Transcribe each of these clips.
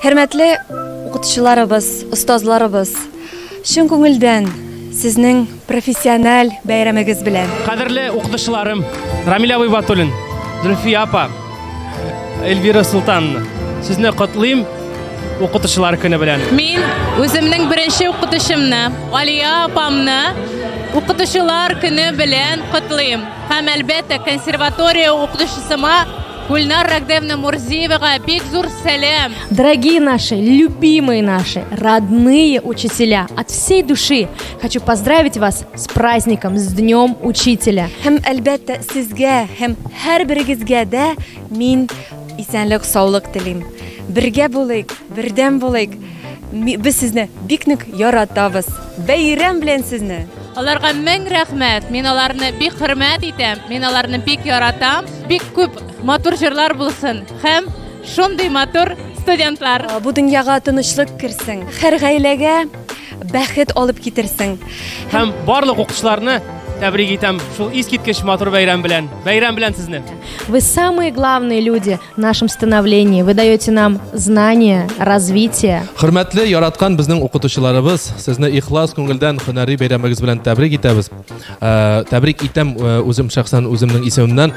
Hürmetli укытучыларыбыз, устазларыбыз, шын күңелдән сезнең профессиональ бәйрәмегез белән. Кадерле укытучыларым, Рамиля Вайбатуллин, Зульфия апа, Эльвира Султановна, сезне котлыйм укытучылар көне белән. Мин үземнең беренче укытучымны, Алия апамны укытучылар көне белән котлыйм. Һәм әлбәттә консерватория укытучысыма Гульнар Рагдевна Мурзиевага бик зур сәлам. Дорогие наши, любимые наши, родные учителя, от всей души хочу поздравить вас с праздником, с Днем Учителя. Һәм әлбәттә сезгә һәм һәрберегезгә дә мин исәнлек, саулык телим. Бергә булыйк, бердәм булыйк. Без сезне бик нык яратабыз. Бәйрәм белән сезне. Аларга мең рәхмәт. Мин аларны бик хөрмәт итәм. Мин аларны бик яратам. Бик күп матур җырлар булсын. Һәм шундый матур студентлар. Бу дөньяга тынычлык керсен. Һәр гаиләгә бәхет алып китерсен. Һәм барлык укытучыларны тәбрик итәм шул искиткеч матур бәйрәм белән сезне. Вы самые главные люди в нашем становлении. Вы даете нам знания, развитие. Хөрмәтле яраткан безнең укытучыларыбыз, сезне ихлас күңелдән һөнәри бәйрәмегез белән тәбрик итәбез. Тәбрик итәм үзем шәхсән үземнең исемемнән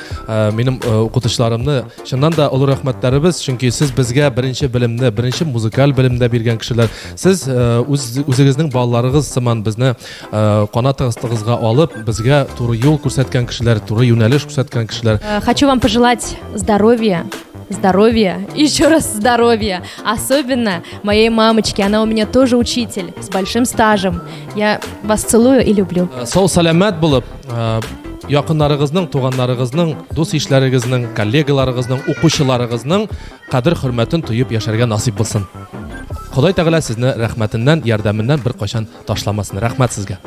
минем укытучыларымны чыннан да олы рәхмәтләребез, чөнки сез безгә беренче белемне, беренче музыкаль белемдә биргән кешеләр. Сез үзегезнең балаларыгыз сыман безне канатыгызга алып, безгә туры юл күрсәткән кешеләр, туры юнәлеш күрсәткән кешеләр. Хочу вам пожелать здоровья, еще раз здоровья. Особенно моей мамочке, она у меня тоже учитель с большим стажем. Я вас целую и люблю. Сау сәламәт булып, якыннарыгызның, туганнарыгызның, дус ишләрегезнең, коллегаларыгызның, укучыларыгызның кадер-хөрмәтен тоеп яшәргә насип булсын. Ходай Тәгалә сезне рәхмәтеннән, ярдәменнән бер кайчан ташламасын. Рәхмәт сезгә.